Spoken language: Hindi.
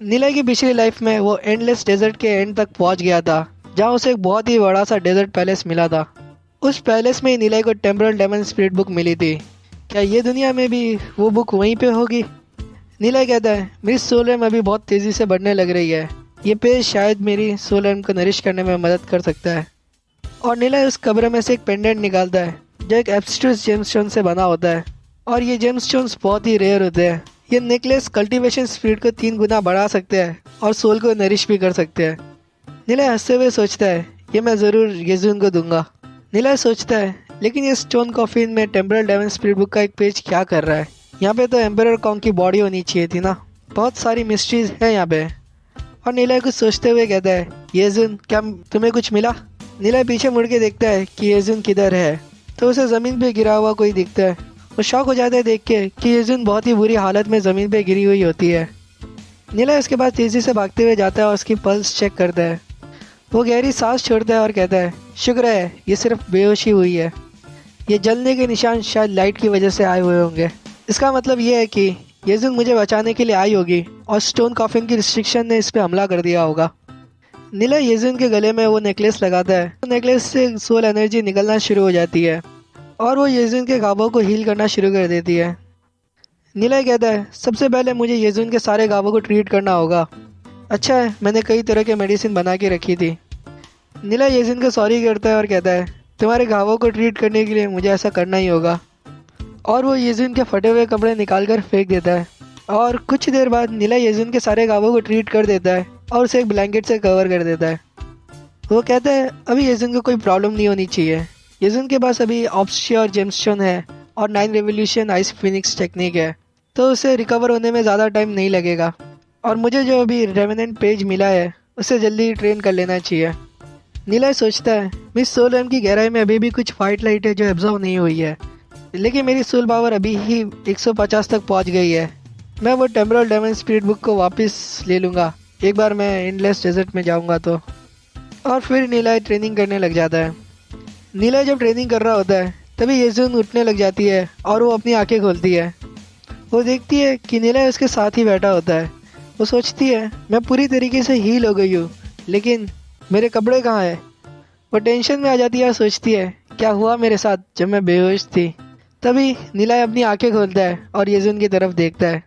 नीलय की पिछली लाइफ में वो एंडलेस डेजर्ट के एंड तक पहुंच गया था, जहां उसे एक बहुत ही बड़ा सा डेजर्ट पैलेस मिला था। उस पैलेस में ही नीलय को टेम्परल डेमन स्पिरिट बुक मिली थी। क्या ये दुनिया में भी वो बुक वहीं पे होगी? नीलय कहता है, मेरी सोल रैम अभी बहुत तेज़ी से बढ़ने लग रही है। ये पेज शायद मेरी सोल रैम को नरिश करने में मदद कर सकता है। और नीलय उस कब्र में से एक पेंडेंट निकालता है, जो एक एब्स्ट्रस जेमस्टोन से बना होता है। और ये जेमस्टोन्स बहुत ही रेयर होते हैं। ये नेकलेस कल्टीवेशन स्पीड को 3 गुना बढ़ा सकते हैं और सोल को नरिश भी कर सकते हैं। नीलय हंसते हुए सोचता है, ये मैं ज़रूर येजुन को दूंगा। नीलय सोचता है, लेकिन ये स्टोन कॉफिन में टेम्परल डेमन स्पिरिट बुक का एक पेज क्या कर रहा है? यहाँ पे तो एम्परर कॉन्ग की बॉडी होनी चाहिए थी ना। बहुत सारी मिस्ट्रीज है यहाँ पे। और नीलय कुछ सोचते हुए कहता है, येजुन, क्या तुम्हें कुछ मिला? नीलय पीछे मुड़ के देखता है कि येजुन किधर है, तो उसे ज़मीन पे गिरा हुआ कोई दिखता है। वो शॉक हो जाता है देख के कि येजुन बहुत ही बुरी हालत में ज़मीन पे गिरी हुई होती है। नीलय उसके बाद तेज़ी से भागते हुए जाता है और उसकी पल्स चेक करता है। वो गहरी सांस छोड़ता है और कहता है, शुक्र है ये सिर्फ बेहोशी हुई है। ये जलने के निशान शायद लाइट की वजह से आए हुए होंगे। इसका मतलब ये है कि येजुन मुझे बचाने के लिए आई होगी और स्टोन कॉफिन की रिस्ट्रिक्शन ने इस पे हमला कर दिया होगा। नीलय येजुन के गले में वो नेकलेस लगाता है। तो नेकलेस से सोल एनर्जी निकलना शुरू हो जाती है और वो येजुन के घावों को हील करना शुरू कर देती है। नीलय कहता है, सबसे पहले मुझे येजुन के सारे घावों को ट्रीट करना होगा। अच्छा है, मैंने कई तरह के मेडिसिन बना के रखी थी। नीलय येजुन को सॉरी करता है और कहता है, तुम्हारे घावों को ट्रीट करने के लिए मुझे ऐसा करना ही होगा। और वो येजुन के फटे हुए कपड़े निकाल कर फेंक देता है। और कुछ देर बाद नीलय येजुन के सारे घावों को ट्रीट कर देता है और उसे एक ब्लैंकेट से कवर कर देता है। वो कहता है, अभी येजुन को कोई प्रॉब्लम नहीं होनी चाहिए। येजुन के पास अभी ऑब्सक्योर जेमस्टोन है और 9 रेवोल्यूशन आइस फिनिक्स टेक्निक है, तो उसे रिकवर होने में ज़्यादा टाइम नहीं लगेगा। और मुझे जो अभी रेवेनेंट पेज मिला है उसे जल्दी ट्रेन कर लेना चाहिए। नीलय सोचता है, मिस सोल रैम की गहराई में अभी भी कुछ फाइट लाइट है जो एब्जॉर्व नहीं हुई है, लेकिन मेरी सोल पावर अभी ही 150 तक पहुंच गई है। मैं वो टेम्परल डेमन स्पिरिट बुक को वापस ले लूँगा एक बार मैं एंडलेस डेजर्ट में जाऊँगा तो। और फिर नीलय ट्रेनिंग करने लग जाता है। नीलय जब ट्रेनिंग कर रहा होता है तभी येजुन उठने लग जाती है और वो अपनी आंखें खोलती है। वो देखती है कि नीलय उसके साथ ही बैठा होता है। वो सोचती है, मैं पूरी तरीके से हील हो गई हूँ, लेकिन मेरे कपड़े कहाँ हैं? वो टेंशन में आ जाती है और सोचती है, क्या हुआ मेरे साथ जब मैं बेहोश थी? तभी नीलय अपनी आंखें खोलता है और येजुन की तरफ देखता है।